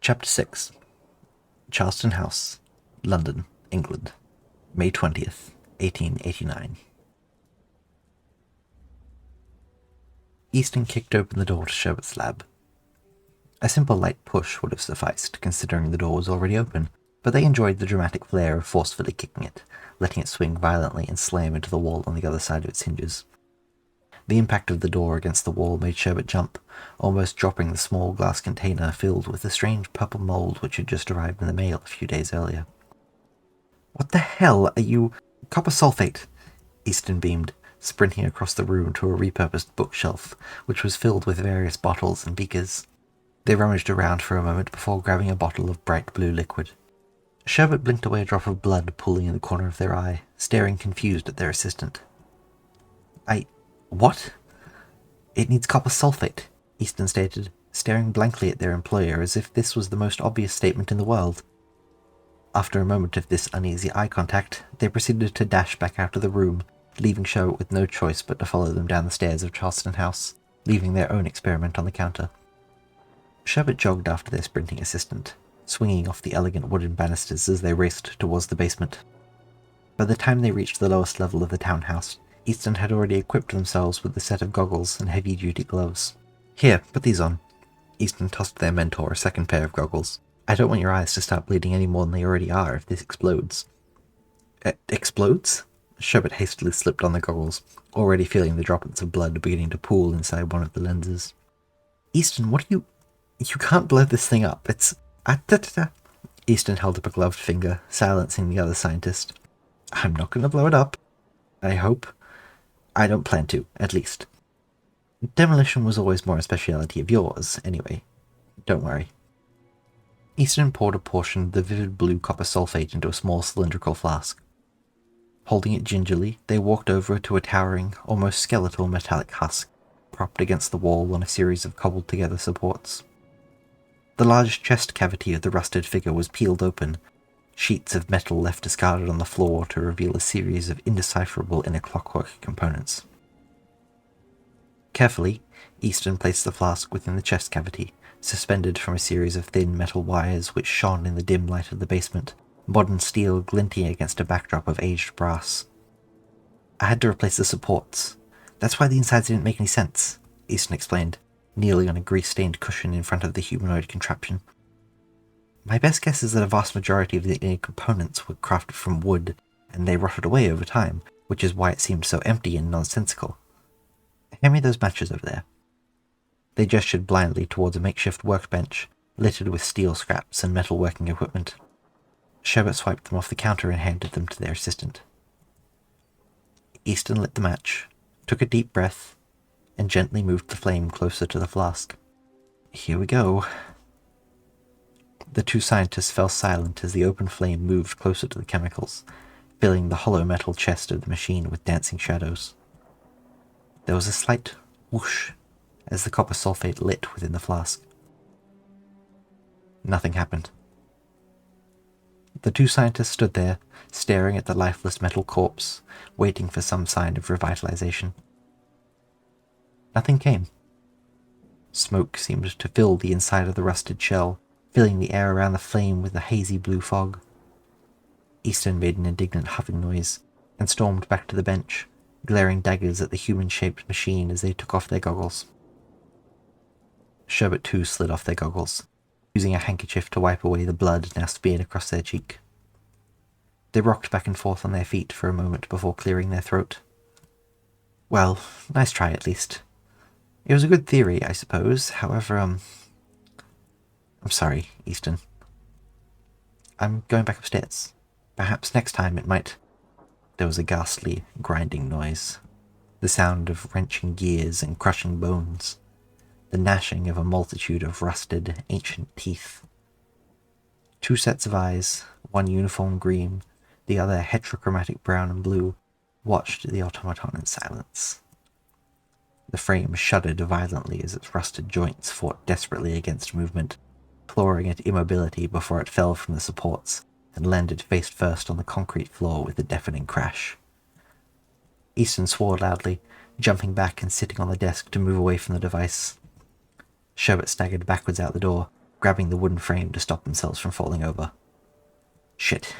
Chapter 6. Charleston House, London, England, May 20th, 1889. Easton kicked open the door to Sherwood's lab. A simple light push would have sufficed, considering the door was already open, but they enjoyed the dramatic flair of forcefully kicking it, letting it swing violently and slam into the wall on the other side of its hinges. The impact of the door against the wall made Sherbet jump, almost dropping the small glass container filled with the strange purple mold which had just arrived in the mail a few days earlier. "What the hell are you— Copper sulfate!" Easton beamed, sprinting across the room to a repurposed bookshelf, which was filled with various bottles and beakers. They rummaged around for a moment before grabbing a bottle of bright blue liquid. Sherbet blinked away a drop of blood pooling in the corner of their eye, staring confused at their assistant. What? "It needs copper sulfate," Easton stated, staring blankly at their employer as if this was the most obvious statement in the world. After a moment of this uneasy eye contact, they proceeded to dash back out of the room, leaving Sherbet with no choice but to follow them down the stairs of Charleston House, leaving their own experiment on the counter. Sherbet jogged after their sprinting assistant, swinging off the elegant wooden banisters as they raced towards the basement. By the time they reached the lowest level of the townhouse, Easton had already equipped themselves with a set of goggles and heavy-duty gloves. "Here, put these on." Easton tossed their mentor a second pair of goggles. "I don't want your eyes to start bleeding any more than they already are if this explodes." Explodes? Sherbet hastily slipped on the goggles, already feeling the droplets of blood beginning to pool inside one of the lenses. "Easton, what are you— You can't blow this thing up. It's— Easton held up a gloved finger, silencing the other scientist. "I'm not going to blow it up. I hope. I don't plan to, at least. Demolition was always more a speciality of yours, anyway. Don't worry." Easton poured a portion of the vivid blue copper sulfate into a small cylindrical flask. Holding it gingerly, they walked over to a towering, almost skeletal metallic husk, propped against the wall on a series of cobbled-together supports. The large chest cavity of the rusted figure was peeled open, sheets of metal left discarded on the floor to reveal a series of indecipherable inner clockwork components. Carefully, Easton placed the flask within the chest cavity, suspended from a series of thin metal wires which shone in the dim light of the basement, modern steel glinting against a backdrop of aged brass. "I had to replace the supports. That's why the insides didn't make any sense," Easton explained, kneeling on a grease-stained cushion in front of the humanoid contraption. "My best guess is that a vast majority of the inner components were crafted from wood, and they rotted away over time, which is why it seemed so empty and nonsensical. Hand me those matches over there." They gestured blindly towards a makeshift workbench, littered with steel scraps and metal working equipment. Sherbet swiped them off the counter and handed them to their assistant. Easton lit the match, took a deep breath, and gently moved the flame closer to the flask. "Here we go." The two scientists fell silent as the open flame moved closer to the chemicals, filling the hollow metal chest of the machine with dancing shadows. There was a slight whoosh as the copper sulfate lit within the flask. Nothing happened. The two scientists stood there, staring at the lifeless metal corpse, waiting for some sign of revitalization. Nothing came. Smoke seemed to fill the inside of the rusted shell, filling the air around the flame with a hazy blue fog. Easton made an indignant huffing noise, and stormed back to the bench, glaring daggers at the human-shaped machine as they took off their goggles. Sherbet too slid off their goggles, using a handkerchief to wipe away the blood now smeared across their cheek. They rocked back and forth on their feet for a moment before clearing their throat. "Well, nice try at least. It was a good theory, I suppose. However, I'm sorry, Easton. I'm going back upstairs. Perhaps next time it might—" There was a ghastly, grinding noise, the sound of wrenching gears and crushing bones, the gnashing of a multitude of rusted, ancient teeth. Two sets of eyes, one uniform green, the other heterochromatic brown and blue, watched the automaton in silence. The frame shuddered violently as its rusted joints fought desperately against movement, clawing at immobility before it fell from the supports and landed face first on the concrete floor with a deafening crash. Easton swore loudly, jumping back and sitting on the desk to move away from the device. Sherbet staggered backwards out the door, grabbing the wooden frame to stop themselves from falling over. Shit,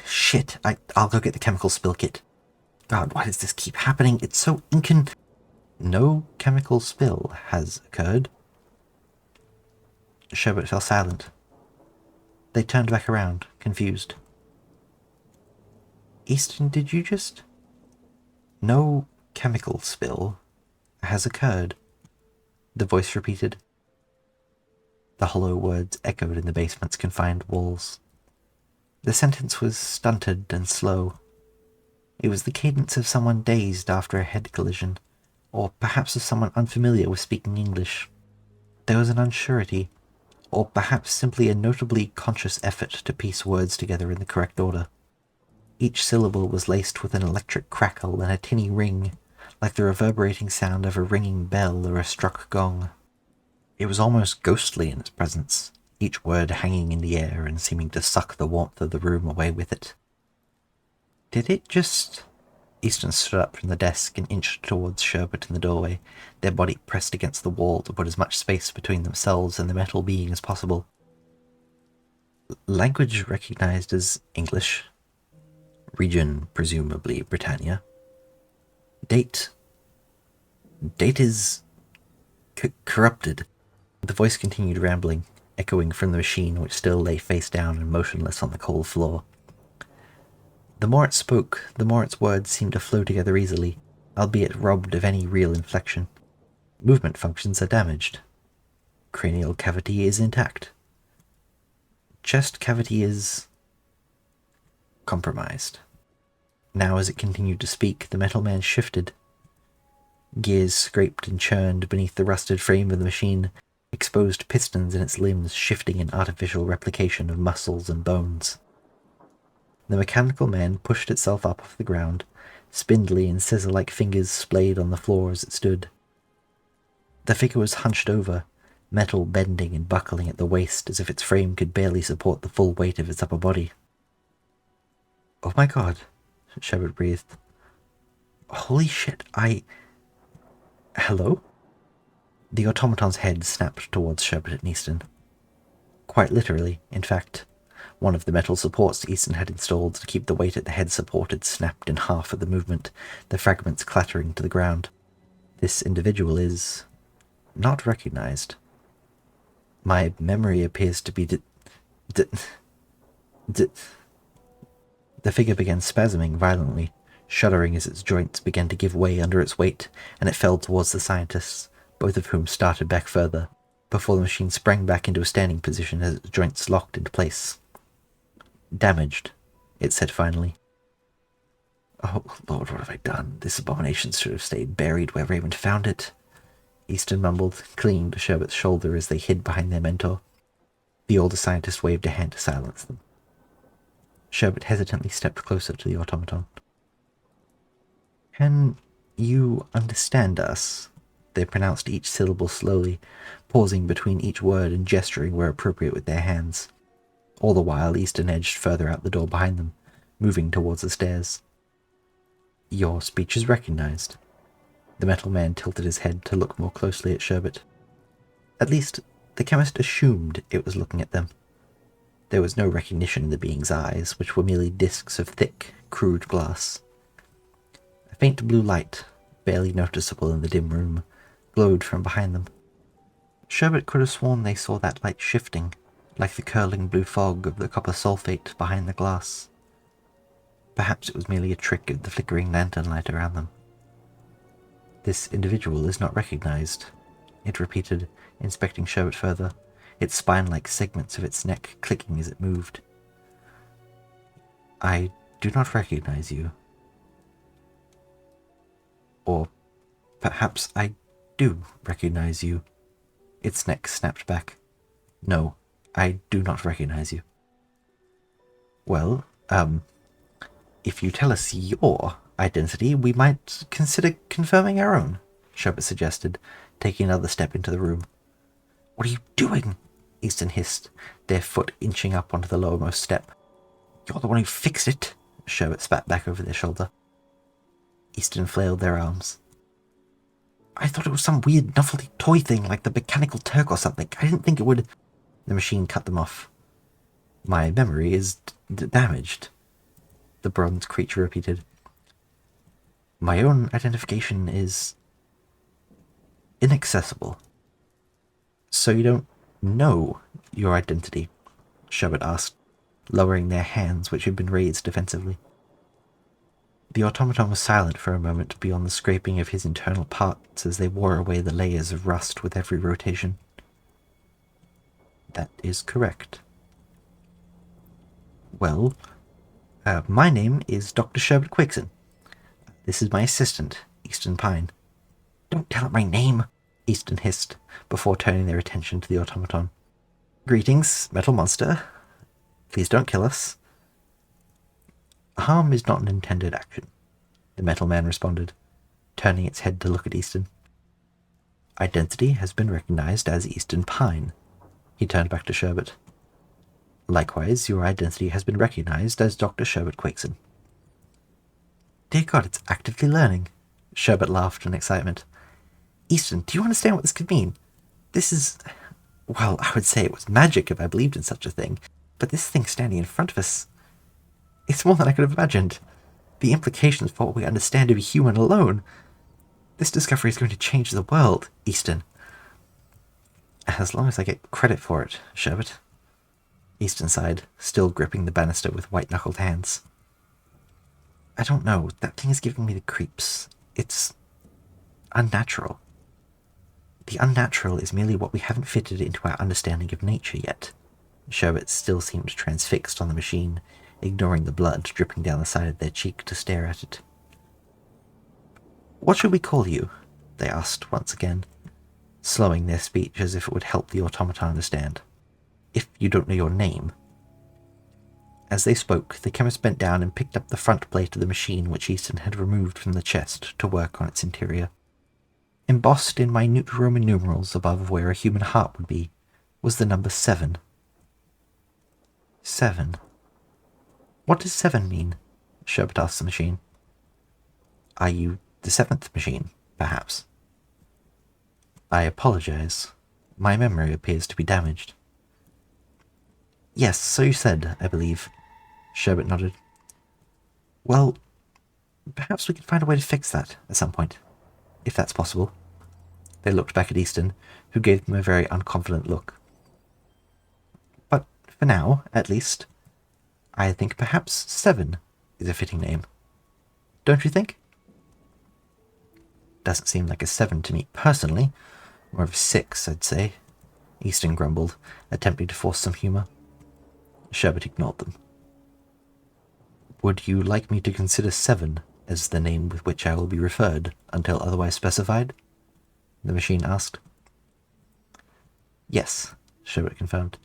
I'll go get the chemical spill kit. God, why does this keep happening? It's so No chemical spill has occurred. Sherbet fell silent. They turned back around, confused. Easton, did you just... No chemical spill has occurred, the voice repeated. The hollow words echoed in the basement's confined walls. The sentence was stunted and slow. It was the cadence of someone dazed after a head collision, or perhaps of someone unfamiliar with speaking English. There was an unsurety, or perhaps simply a notably conscious effort to piece words together in the correct order. Each syllable was laced with an electric crackle and a tinny ring, like the reverberating sound of a ringing bell or a struck gong. It was almost ghostly in its presence, each word hanging in the air and seeming to suck the warmth of the room away with it. Did it just... Easton stood up from the desk and inched towards Sherbet in the doorway, their body pressed against the wall to put as much space between themselves and the metal being as possible. Language recognized as English. Region, presumably Britannia. Date is... corrupted. The voice continued rambling, echoing from the machine which still lay face down and motionless on the cold floor. The more it spoke, the more its words seemed to flow together easily, albeit robbed of any real inflection. Movement functions are damaged. Cranial cavity is intact. Chest cavity is... compromised. Now as it continued to speak, the metal man shifted. Gears scraped and churned beneath the rusted frame of the machine, exposed pistons in its limbs shifting in artificial replication of muscles and bones. The mechanical man pushed itself up off the ground, spindly and scissor-like fingers splayed on the floor as it stood. The figure was hunched over, metal bending and buckling at the waist as if its frame could barely support the full weight of its upper body. "Oh my god," Sherbet breathed. "Holy shit, Hello?" The automaton's head snapped towards Sherbet and Easton. Quite literally, in fact. One of the metal supports Easton had installed to keep the weight at the head supported snapped in half at the movement, the fragments clattering to the ground. This individual is... not recognized. My memory appears to be The figure began spasming violently, shuddering as its joints began to give way under its weight, and it fell towards the scientists, both of whom started back further, before the machine sprang back into a standing position as its joints locked into place. "Damaged," it said finally. "Oh, Lord, what have I done? This abomination should have stayed buried where Raymond found it," Easton mumbled, clinging to Sherbet's shoulder as they hid behind their mentor. The older scientist waved a hand to silence them. Sherbet hesitantly stepped closer to the automaton. "Can you understand us?" They pronounced each syllable slowly, pausing between each word and gesturing where appropriate with their hands. All the while, Easton edged further out the door behind them, moving towards the stairs. "Your speech is recognized." The metal man tilted his head to look more closely at Sherbet. At least, the chemist assumed it was looking at them. There was no recognition in the being's eyes, which were merely discs of thick, crude glass. A faint blue light, barely noticeable in the dim room, glowed from behind them. Sherbet could have sworn they saw that light shifting, like the curling blue fog of the copper sulfate behind the glass. Perhaps it was merely a trick of the flickering lantern light around them. "This individual is not recognized," it repeated, inspecting Sherbet further, its spine-like segments of its neck clicking as it moved. "I do not recognize you. Or perhaps I do recognize you." Its neck snapped back. "No, I do not recognize you." "Well, if you tell us your identity, we might consider confirming our own," Sherbet suggested, taking another step into the room. "What are you doing?" Easton hissed, their foot inching up onto the lowermost step. "You're the one who fixed it," Sherbet spat back over their shoulder. Easton flailed their arms. "I thought it was some weird novelty toy thing like the Mechanical Turk or something. I didn't think it would..." The machine cut them off. My memory is damaged, the bronze creature repeated. My own identification is inaccessible. So you don't know your identity? Sherbet asked, lowering their hands, which had been raised defensively. The automaton was silent for a moment beyond the scraping of his internal parts as they wore away the layers of rust with every rotation. That is correct. Well, my name is Dr. Sherbet Quixon. This is my assistant, Easton Pine. Don't tell it my name, Easton hissed, before turning their attention to the automaton. Greetings, metal monster. Please don't kill us. Harm is not an intended action, the metal man responded, turning its head to look at Easton. Identity has been recognized as Easton Pine. He turned back to Sherbet. Likewise, your identity has been recognized as Dr. Sherbet Quixon. Dear God, it's actively learning. Sherbet laughed in excitement. Easton, do you understand what this could mean? This is... Well, I would say it was magic if I believed in such a thing, but this thing standing in front of us... It's more than I could have imagined. The implications for what we understand to be human alone. This discovery is going to change the world, Easton. As long as I get credit for it, Sherbet. Easton sighed, still gripping the banister with white-knuckled hands. I don't know, that thing is giving me the creeps. It's unnatural. The unnatural is merely what we haven't fitted into our understanding of nature yet. Sherbet still seemed transfixed on the machine, ignoring the blood dripping down the side of their cheek to stare at it. What should we call you? They asked once again, slowing their speech as if it would help the automaton understand. If you don't know your name. As they spoke, the chemist bent down and picked up the front plate of the machine which Easton had removed from the chest to work on its interior. Embossed in minute Roman numerals above where a human heart would be was the number 7. 7. What does 7 mean? Sherbet asked the machine. Are you the 7th machine, perhaps? I apologize. My memory appears to be damaged. Yes, so you said, I believe. Sherbet nodded. Well, perhaps we can find a way to fix that at some point, if that's possible. They looked back at Easton, who gave them a very unconfident look. But for now, at least, I think perhaps 7 is a fitting name. Don't you think? Doesn't seem like a 7 to me personally. More of a 6, I'd say, Easton grumbled, attempting to force some humour. Sherbet ignored them. Would you like me to consider 7 as the name with which I will be referred until otherwise specified? The machine asked. Yes, Sherbet confirmed.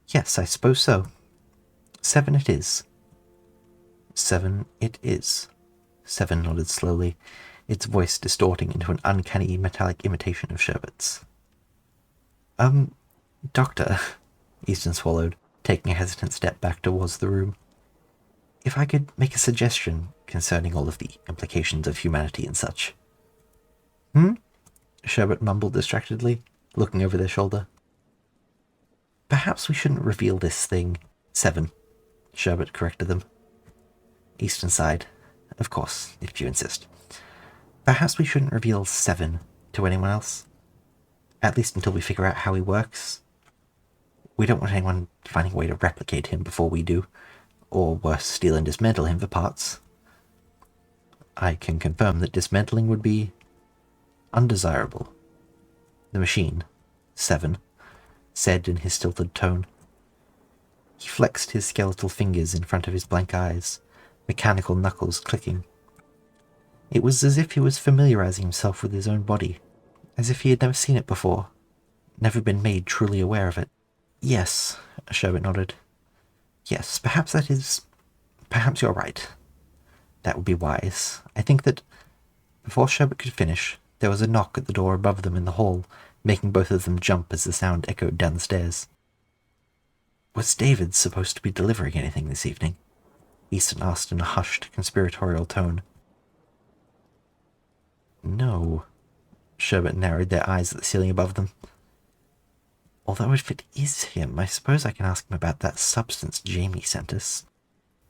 Yes, I suppose so. 7 it is. 7 it is. 7 nodded slowly, its voice distorting into an uncanny metallic imitation of Sherbet's. Doctor, Easton swallowed, taking a hesitant step back towards the room. If I could make a suggestion concerning all of the implications of humanity and such. Sherbet mumbled distractedly, looking over their shoulder. Perhaps we shouldn't reveal this thing. 7, Sherbet corrected them. Easton sighed. Of course, if you insist. Perhaps we shouldn't reveal 7 to anyone else. At least until we figure out how he works. We don't want anyone finding a way to replicate him before we do, or worse, steal and dismantle him for parts. I can confirm that dismantling would be undesirable. The machine, 7, said in his stilted tone. He flexed his skeletal fingers in front of his blank eyes, mechanical knuckles clicking. It was as if he was familiarizing himself with his own body, as if he had never seen it before, never been made truly aware of it. Yes, Sherbet nodded. Yes, perhaps that is... Perhaps you're right. That would be wise. I think that... Before Sherbet could finish, there was a knock at the door above them in the hall, making both of them jump as the sound echoed down the stairs. Was David supposed to be delivering anything this evening? Easton asked in a hushed, conspiratorial tone. No. Sherbet narrowed their eyes at the ceiling above them. Although if it is him, I suppose I can ask him about that substance Jamie sent us.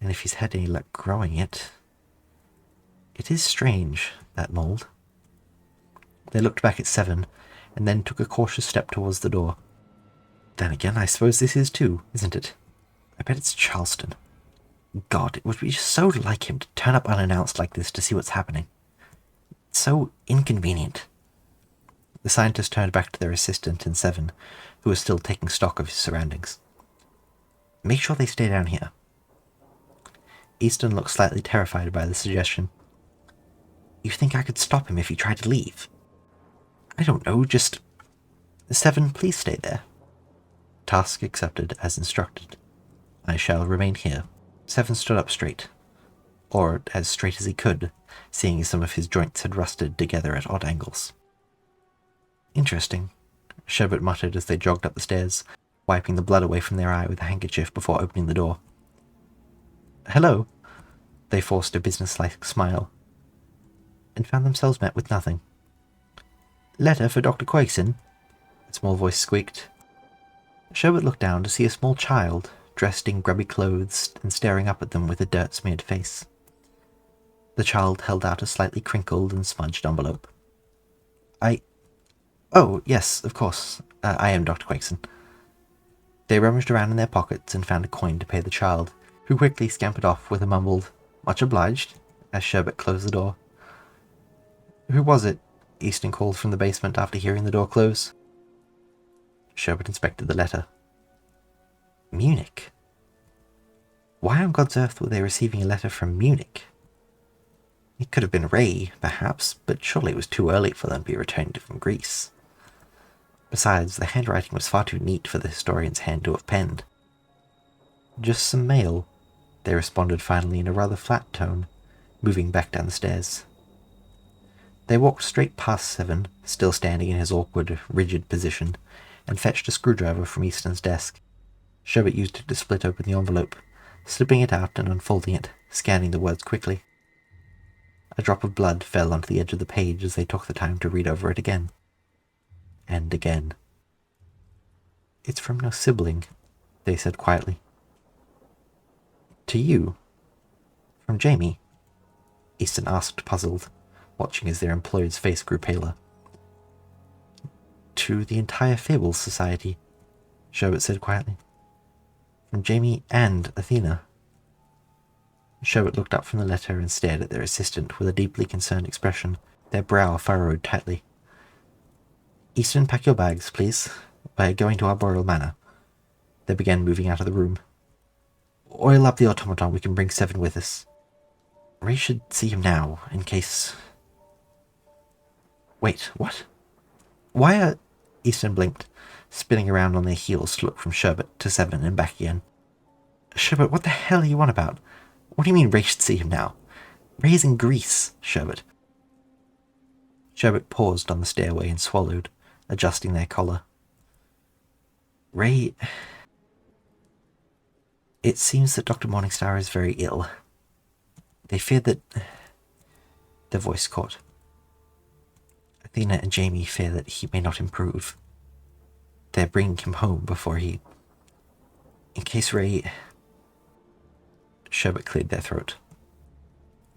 And if he's had any luck growing it. It is strange, that mold. They looked back at Seven, and then took a cautious step towards the door. Then again, I suppose this is too, isn't it? I bet it's Charleston. God, it would be so like him to turn up unannounced like this to see what's happening. It's so inconvenient. The scientist turned back to their assistant and Seven, who was still taking stock of his surroundings. Make sure they stay down here. Easton looked slightly terrified by the suggestion. You think I could stop him if he tried to leave? I don't know, just... Seven, please stay there. Task accepted as instructed. I shall remain here. Seven stood up straight. Or as straight as he could, seeing some of his joints had rusted together at odd angles. Interesting, Sherbet muttered as they jogged up the stairs, wiping the blood away from their eye with a handkerchief before opening the door. Hello? They forced a businesslike smile, and found themselves met with nothing. Letter for Dr. Quakeson? A small voice squeaked. Sherbet looked down to see a small child, dressed in grubby clothes and staring up at them with a dirt-smeared face. The child held out a slightly crinkled and smudged envelope. Oh, yes, of course. I am Dr. Quakeson. They rummaged around in their pockets and found a coin to pay the child, who quickly scampered off with a mumbled, "Much obliged," as Sherbet closed the door. Who was it? Easton called from the basement after hearing the door close. Sherbet inspected the letter. Munich. Why on God's earth were they receiving a letter from Munich? It could have been Ray, perhaps, but surely it was too early for them to be returned from Greece. Besides, the handwriting was far too neat for the historian's hand to have penned. Just some mail, they responded finally in a rather flat tone, moving back down the stairs. They walked straight past Seven, still standing in his awkward, rigid position, and fetched a screwdriver from Easton's desk. Sherbet used it to split open the envelope, slipping it out and unfolding it, scanning the words quickly. A drop of blood fell onto the edge of the page as they took the time to read over it again. And again. It's from no sibling, they said quietly. To you? From Jamie? Easton asked, puzzled, watching as their employer's face grew paler. To the entire Fable Society, Sherbet said quietly. From Jamie and Athena. Sherbet looked up from the letter and stared at their assistant with a deeply concerned expression, their brow furrowed tightly. Easton, pack your bags, please. We're going to Arboreal Manor. They began moving out of the room. Oil up the automaton, we can bring Seven with us. Ray should see him now, in case... Wait, what? Why are... Easton blinked, spinning around on their heels to look from Sherbet to Seven and back again. Sherbet, what the hell are you on about? What do you mean Ray should see him now? Ray's in Greece, Sherbet. Sherbet paused on the stairway and swallowed, adjusting their collar. Ray... It seems that Dr. Morningstar is very ill. They fear that... The voice caught. Athena and Jamie fear that he may not improve. They're bringing him home before he... In case Ray... Sherbet cleared their throat.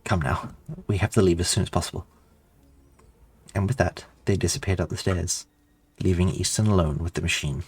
Come now, we have to leave as soon as possible. And with that, they disappeared up the stairs, leaving Easton alone with the machine.